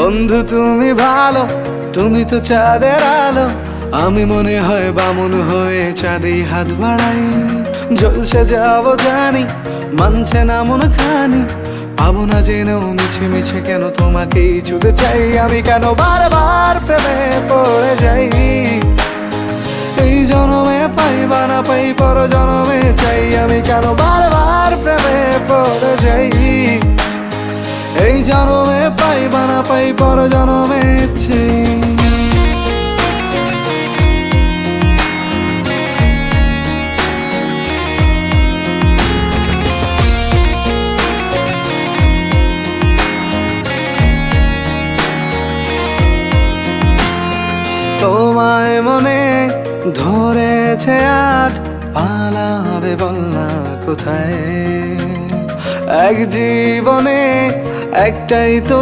বন্ধু তুমি ভালো, তুমি তো চাঁদের আলো, আমি মনে হয় বামুন হয়ে চাঁদে হাত বাড়াই। জলসে যাবো জানি, মানছে না মন খানি, পাবো না জেনেও মিছে মিছে কেন তোমাকেই ছুঁতে চাই। আমি কেন বারবার প্রেমে পড়ে যাই, এই জনমে পাই বা না পাই পর জনমে চাই। আমি কেন বারবার প্রেমে পড়ে যাই, এই জনমে পাই বা না পাই পর জনমে চাই। তোমায় মনে ধরেছে আজ, পালাবে বল না কোথায়। এক জীবনে একটাই তো